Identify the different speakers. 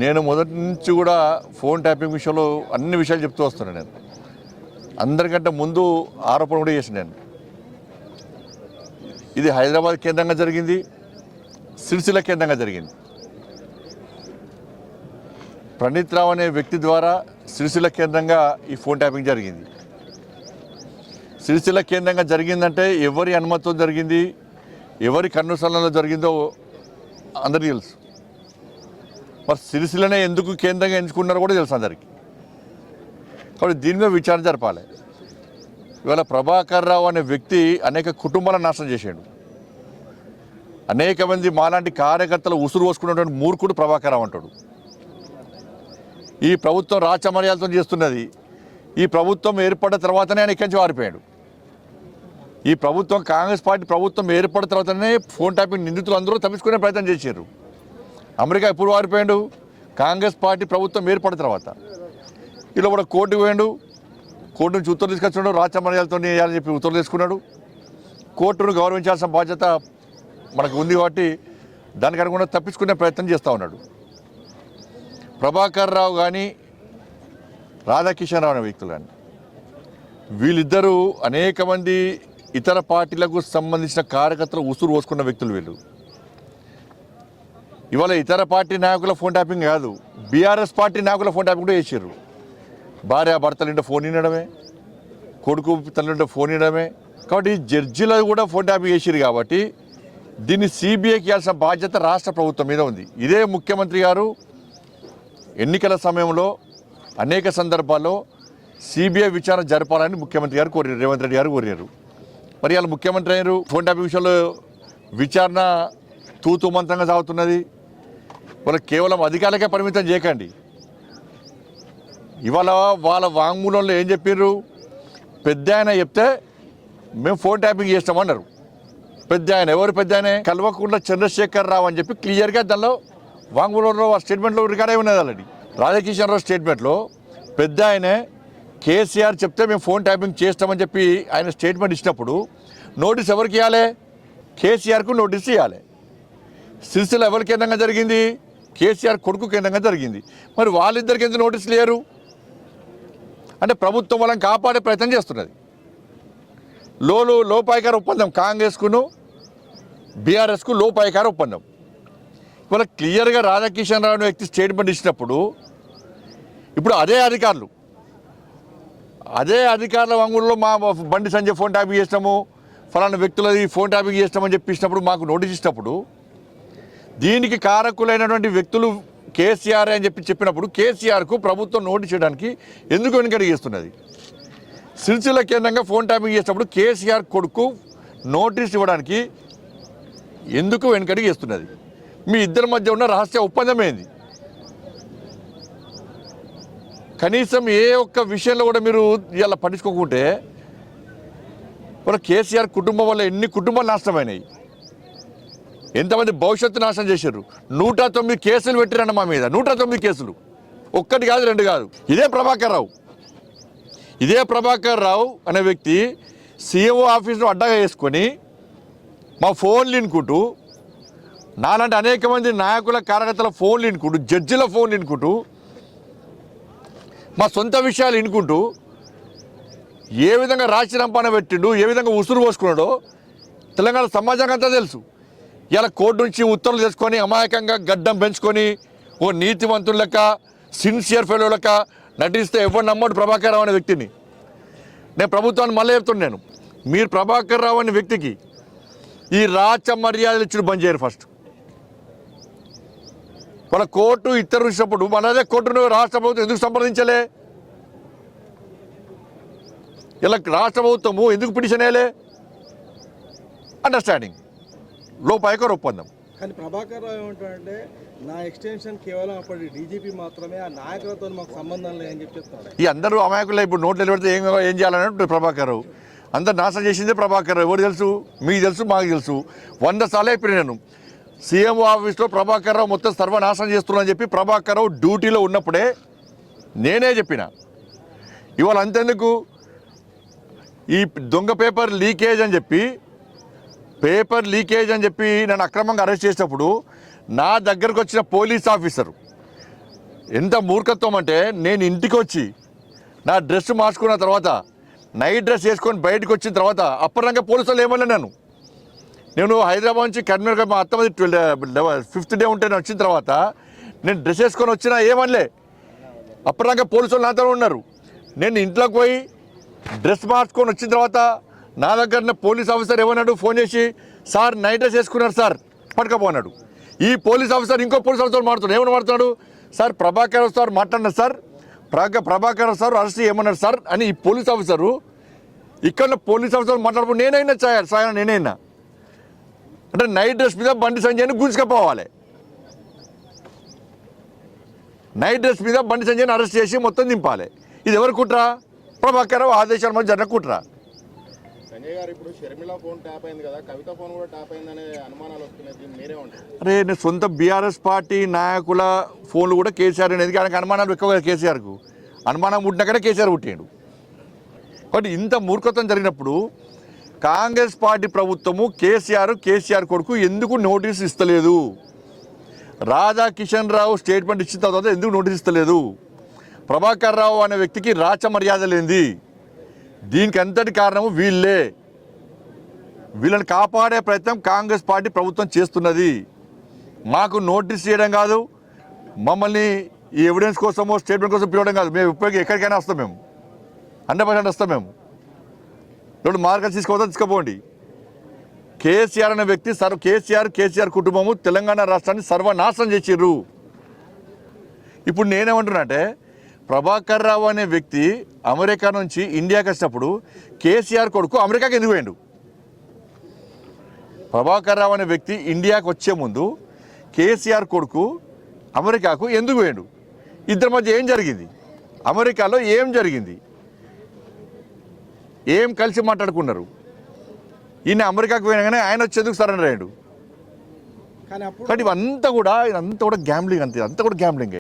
Speaker 1: నేను మొదటి నుంచి కూడా ఫోన్ ట్యాపింగ్ విషయంలో అన్ని విషయాలు చెప్తూ వస్తున్నాను. నేను అందరికంటే ముందు ఆరోపణ కూడా చేసిన నేను ఇది హైదరాబాద్ కేంద్రంగా జరిగింది, సిరిసిల్ల కేంద్రంగా జరిగింది. ప్రణీత్ రావు అనే వ్యక్తి ద్వారా సిరిసిల్ల కేంద్రంగా ఈ ఫోన్ ట్యాపింగ్ జరిగింది. సిరిసిల్ల కేంద్రంగా జరిగిందంటే ఎవరి అనుమతితో జరిగింది, ఎవరి కన్నుసరణలో జరిగిందో అందరికీ తెలుసు. మరి సిరిసిల్లనే ఎందుకు కేంద్రంగా ఎంచుకున్నారో కూడా తెలుసు అందరికీ. కాబట్టి దీని మీద విచారణ జరపాలి. ఇవాళ ప్రభాకర్ రావు అనే వ్యక్తి అనేక కుటుంబాలను నాశనం చేశాడు. అనేక మంది మాలాంటి కార్యకర్తలు ఉసురు పోసుకున్నటువంటి మూర్ఖుడు ప్రభాకర్ రావు అంటాడు. ఈ ప్రభుత్వం రాచమర్యాదతో చేస్తున్నది. ఈ ప్రభుత్వం ఏర్పడిన తర్వాతనే ఆయన ఇక్కడి నుంచి వారిపోయాడు. ఈ ప్రభుత్వం కాంగ్రెస్ పార్టీ ప్రభుత్వం ఏర్పడిన తర్వాతనే ఫోన్ ట్యాపింగ్ నిందితులు అందరూ తప్పించుకునే ప్రయత్నం చేశారు. అమెరికా ఎప్పుడు వారిపోయాడు? కాంగ్రెస్ పార్టీ ప్రభుత్వం ఏర్పడిన తర్వాత. ఇలా కూడా కోర్టుకు పోయాడు, కోర్టు నుంచి ఉత్తర్వులు తీసుకొచ్చాడు, రాచమర్యాదతో వేయాలని చెప్పి ఉత్తర్వులు తీసుకున్నాడు. కోర్టును గౌరవించాల్సిన బాధ్యత మనకు ఉంది కాబట్టి దానికి అనుగుణంగా తప్పించుకునే ప్రయత్నం చేస్తూ ఉన్నాడు. ప్రభాకర్ రావు కానీ రాధాకిషన్ రావు అనే వ్యక్తులు కానీ వీళ్ళిద్దరూ అనేక మంది ఇతర పార్టీలకు సంబంధించిన కార్యకర్తలు ఉసురు పోసుకున్న వ్యక్తులు వీళ్ళు. ఇవాళ ఇతర పార్టీ నాయకుల ఫోన్ ట్యాపింగ్ కాదు, బీఆర్ఎస్ పార్టీ నాయకుల ఫోన్ ట్యాపింగ్ కూడా చేసారు. భార్య భర్తలుంటే ఫోన్ వినడమే, కొడుకు తల్లింటే ఫోన్ వినడమే. కాబట్టి జడ్జిలు కూడా ఫోన్ ట్యాపింగ్ చేసారు. కాబట్టి దీన్ని సిబిఐకి ఇవ్వాల్సిన బాధ్యత రాష్ట్ర ప్రభుత్వం మీద ఉంది. ఇదే ముఖ్యమంత్రి గారు ఎన్నికల సమయంలో అనేక సందర్భాల్లో సిబిఐ విచారణ జరపాలని ముఖ్యమంత్రి గారు కోరారు, రేవంత్ రెడ్డి గారు కోరారు. మరి వాళ్ళు ముఖ్యమంత్రి అయ్యారు. ఫోన్ ట్యాపింగ్ విషయంలో విచారణ తూతుమంతంగా సాగుతున్నది. వాళ్ళు కేవలం అధికారులకే పరిమితం చేయకండి. ఇవాళ వాళ్ళ వాంగ్మూలంలో ఏం చెప్పారు? పెద్ద ఆయన చెప్తే మేము ఫోన్ ట్యాపింగ్ చేస్తామన్నారు. పెద్ద ఆయన ఎవరు? పెద్ద ఆయన కల్వకుంట్ల చంద్రశేఖర్ రావు అని చెప్పి క్లియర్గా దానిలో వాంగ్మూలంలో స్టేట్మెంట్లో రికార్డ్ అయి ఉన్నది. ఆల్రెడీ రాధాకిషన్ రావు స్టేట్మెంట్లో పెద్ద ఆయనే కేసీఆర్ చెప్తే మేము ఫోన్ ట్యాపింగ్ చేస్తామని చెప్పి ఆయన స్టేట్మెంట్ ఇచ్చినప్పుడు నోటీస్ ఎవరికి ఇవ్వాలి? కేసీఆర్కు నోటీస్ ఇవ్వాలి. సిరిసిల్ల ఎవరి కేంద్రంగా జరిగింది? కేసీఆర్ కొడుకు కేంద్రంగా జరిగింది. మరి వాళ్ళిద్దరికి ఎందుకు నోటీసులు లేరు? అంటే ప్రభుత్వం వాళ్ళని కాపాడే ప్రయత్నం చేస్తున్నది. లోపాయికార ఒప్పందం, కాంగ్రెస్కును బీఆర్ఎస్కు లోపాయికార ఒప్పందం. ఇవాళ క్లియర్గా రాధాకిషన్ రావు వ్యక్తి స్టేట్మెంట్ ఇచ్చినప్పుడు ఇప్పుడు అదే అధికారుల వంగుల్లో మా బండి సంజయ్ ఫోన్ ట్యాపింగ్ చేసినాము, ఫలానా వ్యక్తులది ఫోన్ ట్యాపింగ్ చేస్తామని చెప్పి ఇచ్చినప్పుడు, మాకు నోటీస్ ఇచ్చినప్పుడు దీనికి కారకులైనటువంటి వ్యక్తులు కేసీఆర్ అని చెప్పినప్పుడు కేసీఆర్కు ప్రభుత్వం నోటీస్ చేయడానికి ఎందుకు వెనుకడుగు చేస్తున్నది? సిరిసిల్ల కేంద్రంగా ఫోన్ ట్యాపింగ్ చేసినప్పుడు కేసీఆర్ కొడుకు నోటీస్ ఇవ్వడానికి ఎందుకు వెనుకడుగు చేస్తున్నది? మీ ఇద్దరి మధ్య ఉన్న రహస్య ఒప్పందం ఏంది? కనీసం ఏ ఒక్క విషయంలో కూడా మీరు ఇలా పట్టించుకోకుంటే కేసీఆర్ కుటుంబం వల్ల ఎన్ని కుటుంబాలు నాశనమైనాయి, ఎంతమంది భవిష్యత్తు నాశనం చేశారు. 109 కేసులు పెట్టిరన్న మా మీద. 109 కేసులు, ఒక్కటి కాదు, రెండు కాదు. ఇదే ప్రభాకర్ రావు అనే వ్యక్తి సీఎంఓ ఆఫీస్ను అడ్డగా వేసుకొని మా ఫోన్లు వినుకుంటూ, నాలాంటి అనేక మంది నాయకుల కార్యకర్తల ఫోన్లు వినుకుంటూ, జడ్జిల ఫోన్లు వినుకుంటూ, మా సొంత విషయాలు వినుకుంటూ ఏ విధంగా రాజీనామాన పెట్టిండు, ఏ విధంగా ఉసురు పోసుకున్నాడో తెలంగాణ సమాజానికి అంతా తెలుసు. ఇలా కోర్టు నుంచి ఉత్తర్వులు తెచ్చుకొని అమాయకంగా గడ్డం పెంచుకొని ఓ నీతివంతుల లెక్క, సిన్సియర్ ఫెలో లెక్క నటిస్తే ఎవరు నమ్మడు ప్రభాకర్ రావు అనే వ్యక్తిని. నేను ప్రభుత్వాన్ని మళ్ళీ చెప్తున్నాను, మీరు ప్రభాకర్ రావు అనే వ్యక్తికి ఈ రాచ మర్యాదలు ఇచ్చిన బంద్ చేయరు. ఫస్ట్ వాళ్ళ కోర్టు ఇతరులు ఇచ్చినప్పుడు మనదే కోర్టును రాష్ట్ర ప్రభుత్వం ఎందుకు సంప్రదించలే? ఇలా రాష్ట్ర ప్రభుత్వము ఎందుకు పిటిషన్ వేయలే? అండర్స్టాండింగ్, లోపాయికార ఒప్పందం.
Speaker 2: కానీ ప్రభాకర్ రావు ఏమంటాడంటే నా ఎక్స్టెన్షన్ కేవలం అప్పటి డీజీపీ మాత్రమే, ఆ నాయకులతో మాకు సంబంధం లేదని చెప్పి చెప్తాడు.
Speaker 1: ఈ అందరూ అమాయకులు ఇప్పుడు నోట్లు నిలబెడితే ఏం చేయాలన్నట్టు ప్రభాకర్ రావు. అందరు నాశనం చేసిందే ప్రభాకర్ రావు. ఎవరు తెలుసు? మీకు తెలుసు, మాకు తెలుసు. 100 సార్లు అయిపోయి నేను సీఎంఓ ఆఫీస్లో ప్రభాకర్ రావు మొత్తం సర్వనాశనం చేస్తున్నా అని చెప్పి ప్రభాకర్ రావు డ్యూటీలో ఉన్నప్పుడే నేనే చెప్పిన. ఇవాళ అంతెందుకు ఈ దొంగ పేపర్ లీకేజ్ అని చెప్పి నన్ను అక్రమంగా అరెస్ట్ చేసినప్పుడు నా దగ్గరకు వచ్చిన పోలీస్ ఆఫీసరు ఎంత మూర్ఖత్వం అంటే నేను ఇంటికి వచ్చి నా డ్రెస్ మార్చుకున్న తర్వాత నైట్ డ్రెస్ వేసుకొని బయటకు వచ్చిన తర్వాత అప్పటిదాకా పోలీసు వాళ్ళు ఏమన్నా నేను హైదరాబాద్ నుంచి కర్నూలు మా అత్తమది 5th డే ఉంటే నేను వచ్చిన తర్వాత నేను డ్రెస్ వేసుకొని వచ్చినా ఏమనలే. అప్పటిదాకా పోలీసు వాళ్ళు నాతో ఉన్నారు. నేను ఇంట్లోకి పోయి డ్రెస్ మార్చుకొని వచ్చిన తర్వాత నా దగ్గర పోలీస్ ఆఫీసర్ ఏమన్నాడు, ఫోన్ చేసి సార్ నైట్ డ్రెస్ వేసుకున్నారు సార్ పట్టుకపోన్నాడు. ఈ పోలీస్ ఆఫీసర్ ఇంకో పోలీస్ ఆఫీసర్ మాట్లాడు, ఏమని మాట్లాడు, సార్ ప్రభాకర్ సార్ మాట్లాడినారు సార్, ప్రభాకర్ సార్ అరెస్ట్ ఏమన్నారు సార్ అని ఈ పోలీస్ ఆఫీసరు ఇక్కడ పోలీస్ ఆఫీసర్ మాట్లాడుకుంటూ నేనైనా సాయం నేనైనా అంటే నైట్ డ్రెస్ మీద బండి సంజయ్ని గుంజుకపోవాలి. నైట్ డ్రెస్ మీద బండి సంజయ్ని అరెస్ట్ చేసి మొత్తం దింపాలి. ఇది ఎవరు కుట్రా? ప్రభాకర్ ఆదేశాల మధ్య జరిగిన కుట్ర.
Speaker 3: సంజయ్ గారు ఇప్పుడు షర్మిల ఫోన్ ట్యాప్ అయింది కదా, కవిత ఫోన్ కూడా ట్యాప్ అయిందనే అనుమానాలు వస్తున్నాయి. దీన్ని మీరే ఉంటారు.
Speaker 1: అరే నేను సొంత బీఆర్ఎస్ పార్టీ నాయకుల ఫోన్లు కూడా కేసీఆర్ అనేది ఆయనకు అనుమానాలు ఎక్కువ. కేసీఆర్కు అనుమానం పుట్టినాకనే కేసీఆర్ పుట్టాడు. కాబట్టి ఇంత మూర్ఖత్వం జరిగినప్పుడు కాంగ్రెస్ పార్టీ ప్రభుత్వము కేసీఆర్ కొడుకు ఎందుకు నోటీస్ ఇస్తలేదు? రాధాకిషన్ రావు స్టేట్మెంట్ ఇచ్చిన తర్వాత ఎందుకు నోటీస్ ఇస్తలేదు? ప్రభాకర్ రావు అనే వ్యక్తికి రాచ మర్యాద లేనిది. దీనికి అంతటి కారణము వీళ్ళే. వీళ్ళని కాపాడే ప్రయత్నం కాంగ్రెస్ పార్టీ ప్రభుత్వం చేస్తున్నది. మాకు నోటీస్ చేయడం కాదు, మమ్మల్ని ఈ ఎవిడెన్స్ కోసమో స్టేట్మెంట్ కోసం పిలవడం కాదు. మేము ఇప్పటికీ ఎక్కడికైనా వస్తాం, మేము 100% వస్తాం. మేము ఇప్పుడు మార్కెట్ తీసుకుపోండి. కేసీఆర్ అనే వ్యక్తి కేసీఆర్ కుటుంబము తెలంగాణ రాష్ట్రాన్ని సర్వనాశనం చేసిర్రు. ఇప్పుడు నేనేమంటున్నా అంటే ప్రభాకర్ రావు అనే వ్యక్తి అమెరికా నుంచి ఇండియాకి వచ్చినప్పుడు కేసీఆర్ కొడుకు అమెరికాకి ఎందుకు పోయిండు? ప్రభాకర్ రావు అనే వ్యక్తి ఇండియాకి వచ్చే ముందు కేసీఆర్ కొడుకు అమెరికాకు ఎందుకు పోయిండు? ఇద్దరి మధ్య ఏం జరిగింది? అమెరికాలో ఏం జరిగింది? ఏం కలిసి మాట్లాడుకున్నారు? ఈయన అమెరికాకు పోయినాగానే ఆయన వచ్చేందుకు సరెండర్ అయ్యాడు.
Speaker 2: కానీ అప్పుడు
Speaker 1: కానీ ఇదంతా కూడా గ్యాంబ్లింగ్, అంతే, అంతా కూడా గ్యాంబ్లింగ్.